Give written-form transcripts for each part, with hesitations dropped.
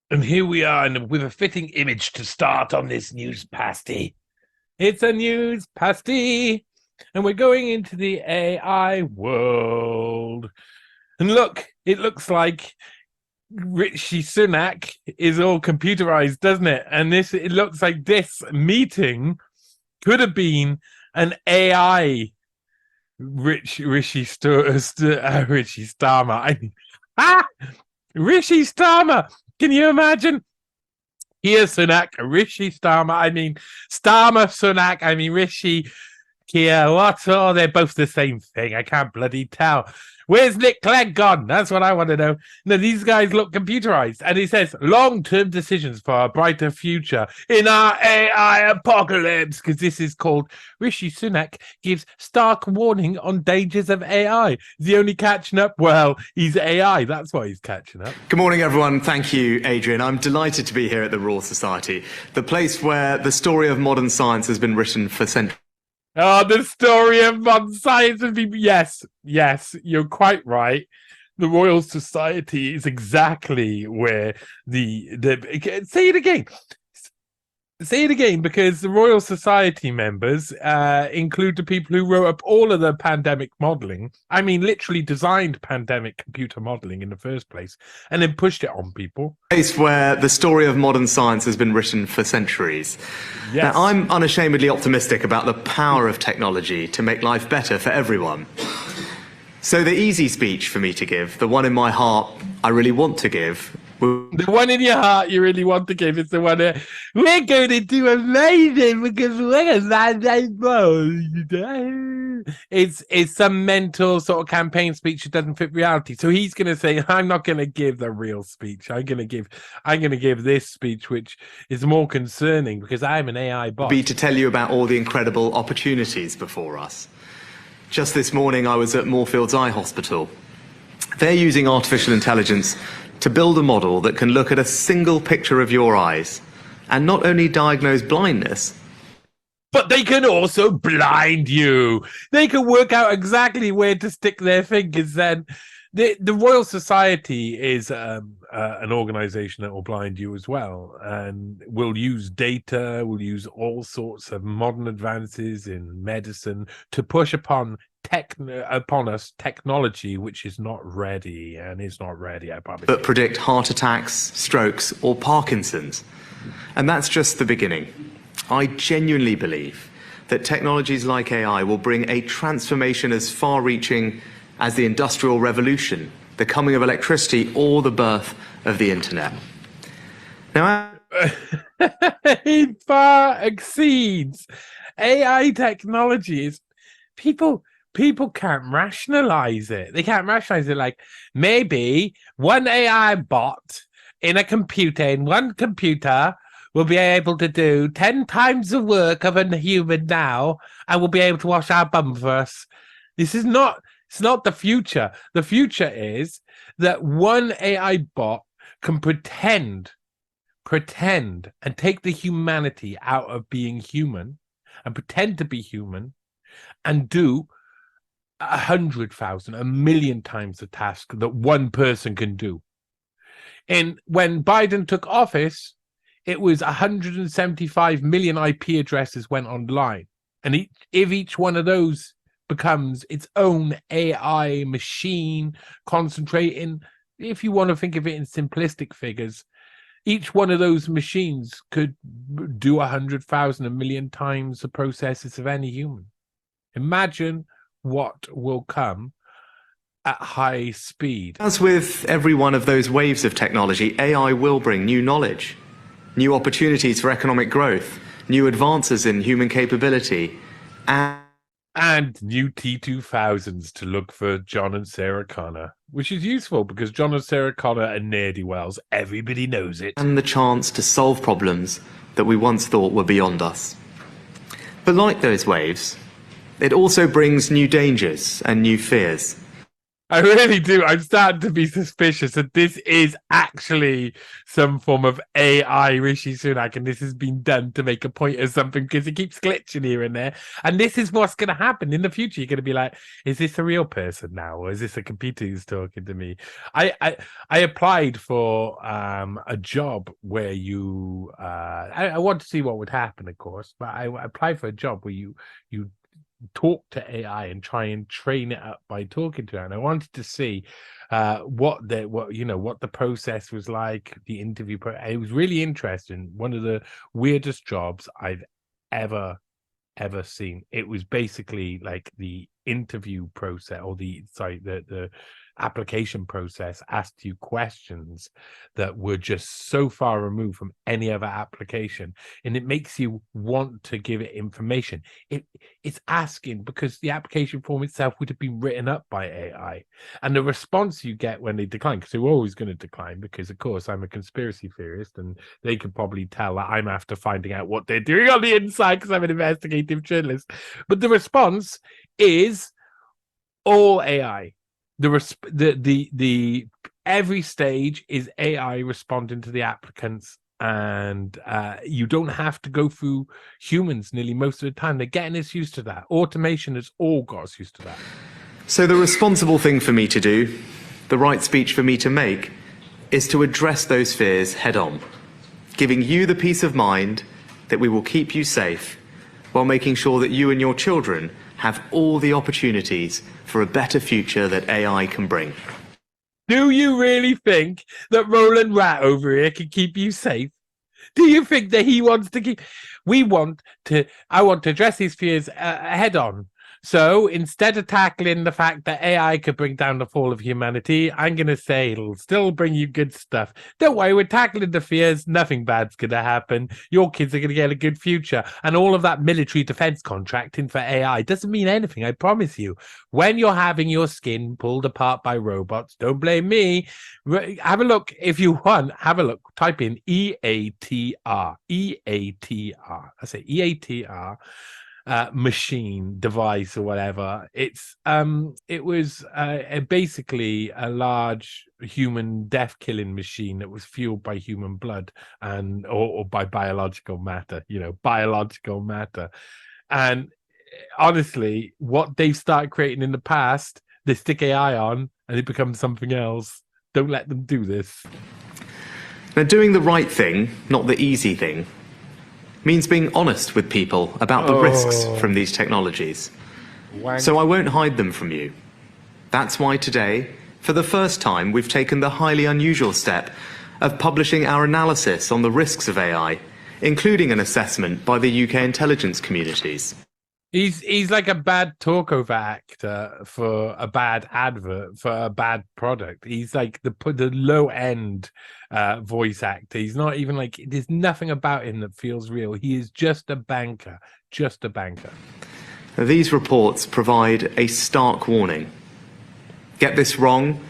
And here we are, and with a fitting image to start on this NEWSPASTY. It's a NEWSPASTY, and we're going into the AI world. And look, it looks like Rishi Sunak is all computerized, doesn't it? And it looks like this meeting could have been an AI Rishi Starmer. I mean, Rishi Starmer. Can you imagine? Here, Sunak, Rishi Starmer. I mean, Starmer, Sunak. I mean, Rishi, Kia. What? Oh, they're both the same thing. I can't bloody tell. Where's Nick Clegg gone? That's what I want to know. No, these guys look computerized. And he says, long-term decisions for a brighter future in our AI apocalypse. Because this is called Rishi Sunak gives stark warning on dangers of AI. Is he only catching up? Well, he's AI. That's why he's catching up. Good morning, everyone. Thank you, Adrian. I'm delighted to be here at the Royal Society, the place where the story of modern science has been written for centuries. Oh, the story of modern science and people. Yes, you're quite right. The Royal Society is exactly where the say it again. Say it again, because the Royal Society members include the people who wrote up all of the pandemic modeling. I mean, literally designed pandemic computer modeling in the first place and then pushed it on people. Place where the story of modern science has been written for centuries. Yes. Now, I'm unashamedly optimistic about the power of technology to make life better for everyone. So the easy speech for me to give, the one in my heart I really want to give, the one in your heart you really want to give is the one that we're going to do amazing because we're it's some mental sort of campaign speech that doesn't fit reality. So he's going to say, I'm not going to give the real speech. I'm going to give this speech, which is more concerning because I'm an AI bot. Be to tell you about all the incredible opportunities before us. Just this morning, I was at Moorfields Eye Hospital. They're using artificial intelligence to build a model that can look at a single picture of your eyes and not only diagnose blindness, but they can also blind you. They can work out exactly where to stick their fingers. Then the Royal Society is an organization that will blind you as well, and will use data, will use all sorts of modern advances in medicine to push upon us technology which is not ready, and is not ready, I promise. That predict heart attacks, strokes, or Parkinson's. And that's just the beginning. I genuinely believe that technologies like AI will bring a transformation as far-reaching as the Industrial Revolution, the coming of electricity, or the birth of the internet. Now, it far exceeds AI technologies. People can't rationalize it. They can't rationalize it like maybe one AI bot in one computer will be able to do 10 times the work of a human now, and will be able to wash our bum for us. It's not the future. The future is that one AI bot can pretend and take the humanity out of being human and pretend to be human and do 100,000, 1,000,000 times the task that one person can do. And when Biden took office, it was 175 million IP addresses went online. And if each one of those becomes its own AI machine, concentrating, if you want to think of it in simplistic figures, each one of those machines could do 100,000, 1,000,000 times the processes of any human. Imagine what will come at high speed. As with every one of those waves of technology, AI will bring new knowledge, new opportunities for economic growth, new advances in human capability, and new T2000s to look for John and Sarah Connor, which is useful because John and Sarah Connor are ne'er-do-wells. Everybody knows it. And the chance to solve problems that we once thought were beyond us. But like those waves, it also brings new dangers and new fears. I really do. I'm starting to be suspicious that this is actually some form of AI Rishi Sunak, and this has been done to make a point of something because it keeps glitching here and there. And this is what's going to happen in the future. You're going to be like, "Is this a real person now, or is this a computer who's talking to me?" I applied for a job where you. I want to see what would happen, of course, but I applied for a job where you talk to AI and try and train it up by talking to it. And I wanted to see what the process was like, the interview. It was really interesting. One of the weirdest jobs I've ever seen. It was basically like the interview process, or the application process asked you questions that were just so far removed from any other application, and it makes you want to give it information. It's asking because the application form itself would have been written up by AI, and the response you get when they decline, because they're always going to decline, because of course I'm a conspiracy theorist, and they could probably tell that I'm after finding out what they're doing on the inside because I'm an investigative journalist. But the response is all AI. The every stage is AI responding to the applicants, and you don't have to go through humans nearly most of the time. They're getting us used to that. Automation has all got us used to that. So the responsible thing for me to do, the right speech for me to make, is to address those fears head on, giving you the peace of mind that we will keep you safe, while making sure that you and your children have all the opportunities for a better future that AI can bring. Do you really think that Roland Rat over here can keep you safe? Do you think that he wants to keep... I want to address these fears head on. So instead of tackling the fact that AI could bring down the fall of humanity, I'm going to say it'll still bring you good stuff. Don't worry, we're tackling the fears. Nothing bad's going to happen. Your kids are going to get a good future. And all of that military defense contracting for AI doesn't mean anything, I promise you. When you're having your skin pulled apart by robots, don't blame me. Have a look. If you want, have a look. Type in EATR. EATR. I say EATR. Machine device or whatever. It was basically a large human death killing machine that was fueled by human blood or by biological matter, biological matter. And honestly, what they've started creating in the past, they stick AI on and it becomes something else. Don't let them do this. Now, doing the right thing, not the easy thing, means being honest with people about the risks from these technologies. So I won't hide them from you. That's why today, for the first time, we've taken the highly unusual step of publishing our analysis on the risks of AI, including an assessment by the UK intelligence communities. He's like a bad talkover actor for a bad advert for a bad product. He's like the low end voice actor. He's not even like, there's nothing about him that feels real. He is just a banker, just a banker. Now, these reports provide a stark warning. Get this wrong,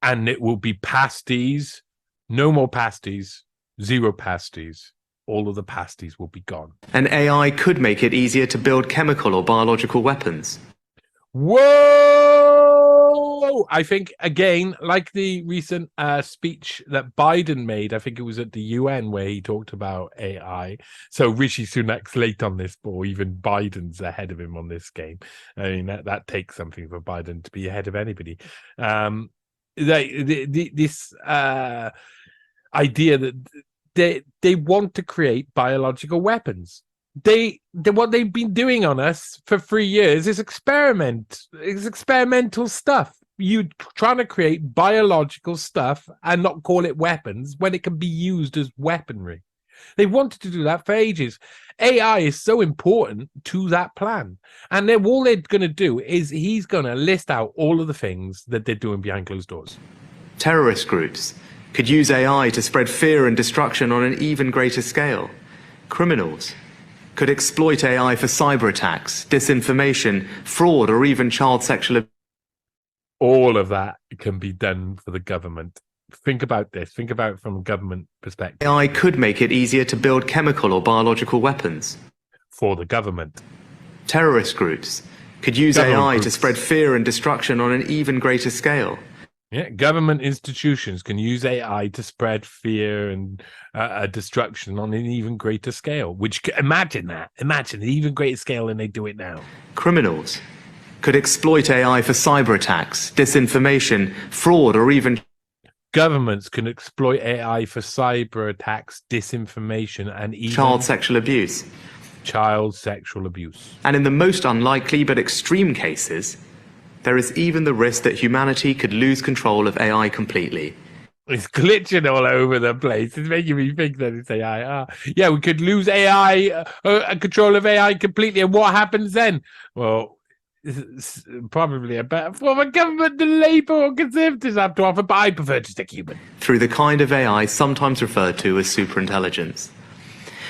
and it will be pasties. No more pasties. Zero pasties. All of the pasties will be gone. And AI could make it easier to build chemical or biological weapons. Whoa! I think, again, like the recent speech that Biden made, I think it was at the UN where he talked about AI. So Rishi Sunak's late on this, but even Biden's ahead of him on this game. I mean, that takes something for Biden to be ahead of anybody. This idea that they want to create biological weapons. What they've been doing on us for 3 years is experimental stuff. You trying to create biological stuff and not call it weapons when it can be used as weaponry. They wanted to do that for ages. AI is so important to that plan. And then all they're going to do is he's going to list out all of the things that they're doing behind closed doors. Terrorist groups could use AI to spread fear and destruction on an even greater scale. Criminals could exploit AI for cyber attacks, disinformation, fraud, or even child sexual abuse. All of that can be done for the government. Think about this. Think about it from a government perspective. AI could make it easier to build chemical or biological weapons. For the government. Terrorist groups could use Government AI to groups. spread fear and destruction on an even greater scale. Yeah, government institutions can use AI to spread fear and destruction on an even greater scale. Imagine an even greater scale than they do it now. Criminals could exploit AI for cyber attacks, disinformation, fraud, or even Governments can exploit AI for cyber attacks, disinformation, and even child sexual abuse. child sexual abuse. And in the most unlikely but extreme cases, there is even the risk that humanity could lose control of AI completely. It's glitching all over the place. It's making me think that it's AI. Yeah, we could lose AI, control of AI completely. And what happens then? Well, it's probably a better form of government than Labour or Conservatives have to offer, but I prefer to stick human. Through the kind of AI sometimes referred to as superintelligence.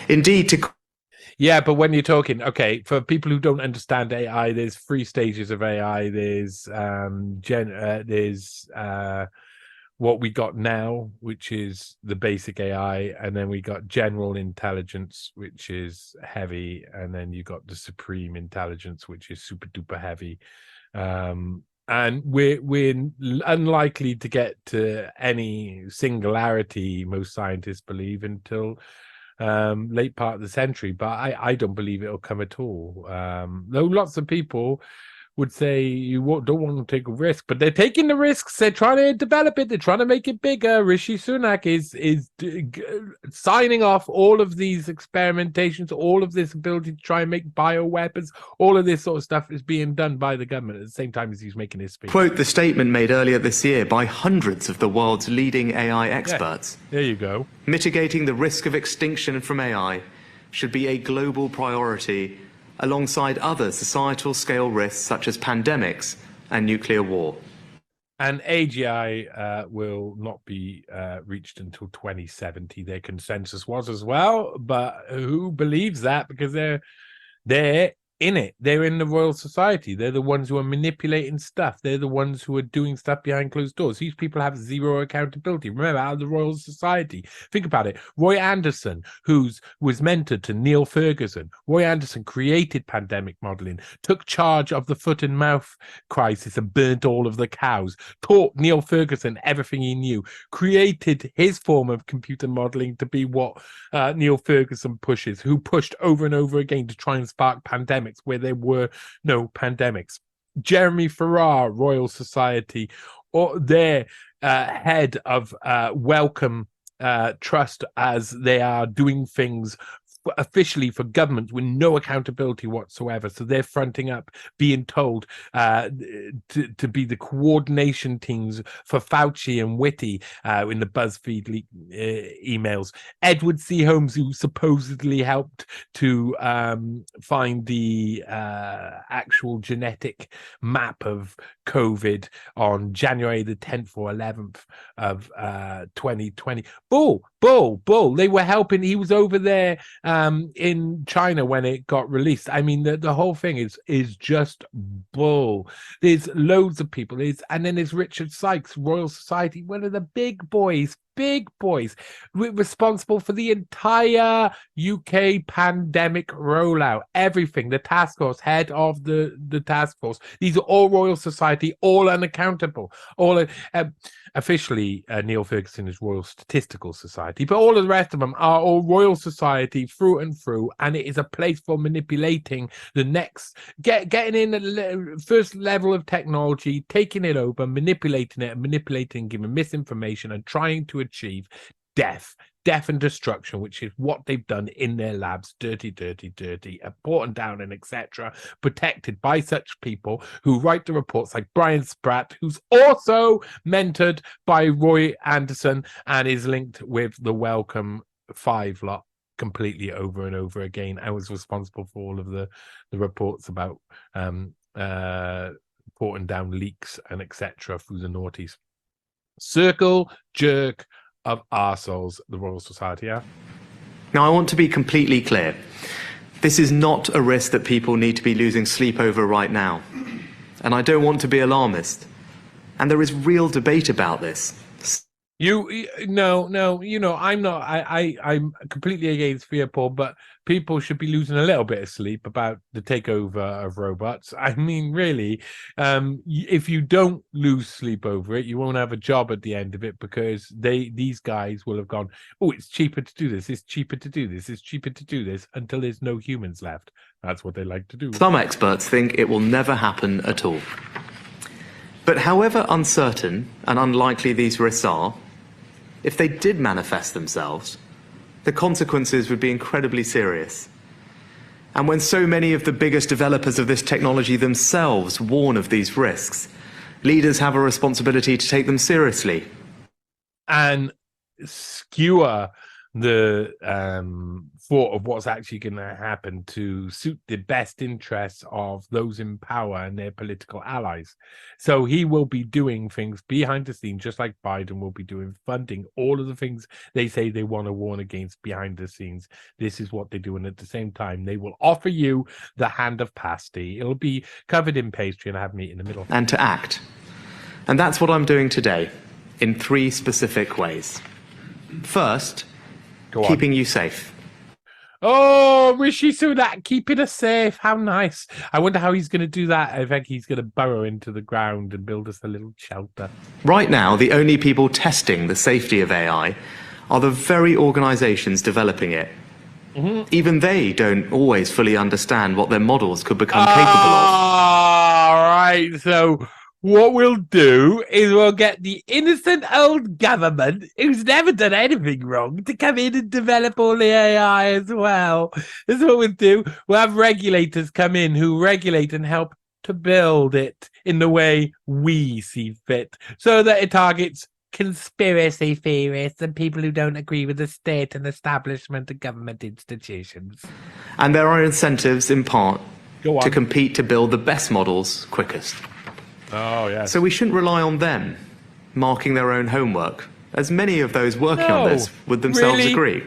Indeed, Yeah, but when you're talking, okay, for people who don't understand AI, there's 3 stages of AI. There's what we got now, which is the basic AI, and then we got general intelligence, which is heavy, and then you got the supreme intelligence, which is super duper heavy. And we're unlikely to get to any singularity, most scientists believe, until late part of the century, but I don't believe it'll come at all. Though lots of people would say you don't want to take a risk, but they're taking the risks. They're trying to develop it. They're trying to make it bigger. Rishi Sunak is signing off all of these experimentations, all of this ability to try and make bioweapons. All of this sort of stuff is being done by the government at the same time as he's making his speech. quote the statement made earlier this year by hundreds of the world's leading AI experts. Yeah, there you go. Mitigating the risk of extinction from AI should be a global priority alongside other societal scale risks such as pandemics and nuclear war. And AGI will not be reached until 2070. Their consensus was as well, but who believes that? Because they're in it. They're in the Royal Society. They're the ones who are manipulating stuff. They're the ones who are doing stuff behind closed doors. These people have zero accountability. Remember, out of the Royal Society, think about it. Roy Anderson, who was mentored to Neil Ferguson. Roy Anderson created pandemic modeling, took charge of the foot and mouth crisis and burnt all of the cows, taught Neil Ferguson everything he knew, created his form of computer modeling to be what Neil Ferguson pushes, who pushed over and over again to try and spark pandemics where there were no pandemics. Jeremy Farrar, Royal Society, or their head of Wellcome Trust, as they are doing things officially for government with no accountability whatsoever. So they're fronting up, being told to be the coordination teams for Fauci and Whitty in the BuzzFeed emails. Edward C. Holmes, who supposedly helped to find the actual genetic map of COVID on January the 10th or 11th of 2020. Bull. They were helping. He was over there in China when it got released. I mean, the whole thing is just bull. There's loads of people. And then there's Richard Sykes, Royal Society, one of the big boys, responsible for the entire UK pandemic rollout, everything. The task force, head of the task force. These are all Royal Society, all unaccountable. All officially, Neil Ferguson is Royal Statistical Society, but all of the rest of them are all Royal Society through and through, and it is a place for manipulating the next, getting in the first level of technology, taking it over, manipulating, giving misinformation, and trying to achieve death and destruction, which is what they've done in their labs. Dirty, important down and etc., protected by such people who write the reports, like Brian Spratt, who's also mentored by Roy Anderson and is linked with the Wellcome 5 lot completely over and over again. I was responsible for all of the reports about reporting down leaks and etc. through the noughties. Circle jerk of arseholes, the Royal Society are. Now, I want to be completely clear. This is not a risk that people need to be losing sleep over right now. And I don't want to be alarmist. And there is real debate about this. No, I'm not. I'm completely against fear porn, but people should be losing a little bit of sleep about the takeover of robots. I mean, really, if you don't lose sleep over it, you won't have a job at the end of it because these guys will have gone, oh, it's cheaper to do this, it's cheaper to do this, it's cheaper to do this until there's no humans left. That's what they like to do. Some experts think it will never happen at all. But however uncertain and unlikely these risks are, if they did manifest themselves, the consequences would be incredibly serious. And when so many of the biggest developers of this technology themselves warn of these risks, leaders have a responsibility to take them seriously. And skewer the thought of what's actually going to happen to suit the best interests of those in power and their political allies. So he will be doing things behind the scenes, just like Biden will be doing, funding all of the things they say they want to warn against behind the scenes. This is what they do. And at the same time, they will offer you the hand of pasty. It'll be covered in pastry and have meat in the middle. And to act. And that's what I'm doing today, in 3 specific ways. First, keeping you safe. Oh, Rishi Sunak, keeping us safe. How nice. I wonder how he's going to do that. I think he's going to burrow into the ground and build us a little shelter. Right now, the only people testing the safety of AI are the very organizations developing it. Even they don't always fully understand what their models could become capable of. All right, so what we'll do is we'll get the innocent old government who's never done anything wrong to come in and develop all the AI as well. This is what we'll do. We'll have regulators come in who regulate and help to build it in the way we see fit so that it targets conspiracy theorists and people who don't agree with the state and establishment and government institutions. And there are incentives, in part, to compete to build the best models quickest. Oh, yes. So we shouldn't rely on them marking their own homework, as many of those working on this would themselves agree.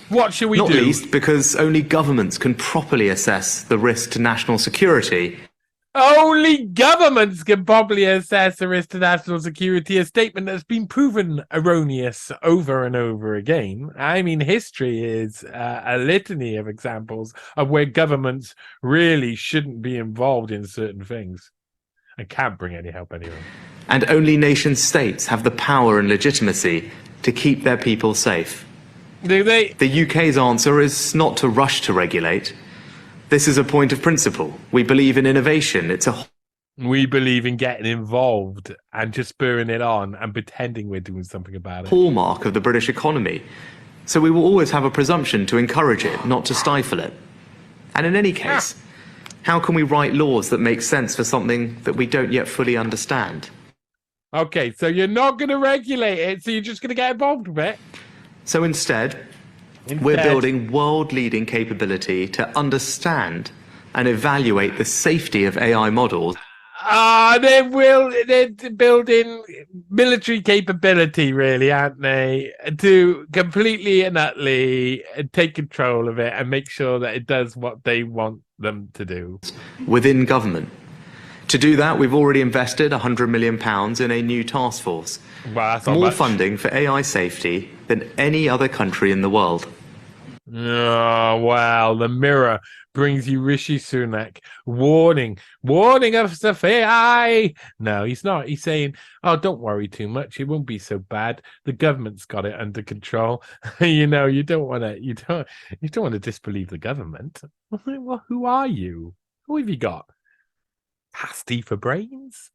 What should we do? Not least because only governments can properly assess the risk to national security. Only governments can properly assess the risk to national security, a statement that's been proven erroneous over and over again. I mean, history is a litany of examples of where governments really shouldn't be involved in certain things. I can't bring any help anyway. And only nation states have the power and legitimacy to keep their people safe. Do they? The UK's answer is not to rush to regulate. This is a point of principle. We believe in innovation. We believe in getting involved and just spurring it on and pretending we're doing something about it. Hallmark of the British economy. So we will always have a presumption to encourage it, not to stifle it. And in any case, how can we write laws that make sense for something that we don't yet fully understand? Okay, so you're not going to regulate it, so you're just going to get involved with it? So instead, we're building world-leading capability to understand and evaluate the safety of AI models. They're building military capability, really, aren't they? To completely and utterly take control of it and make sure that it does what they want them to do. Within government. To do that, we've already invested £100 million in a new task force. Wow, that's more funding for AI safety than any other country in the world. Oh, wow. The Mirror brings you Rishi Sunak warning us of AI. No, he's not. He's saying, oh, don't worry too much. It won't be so bad. The government's got it under control. You don't want to disbelieve the government. Well, who are you? Who have you got? Pasty for brains?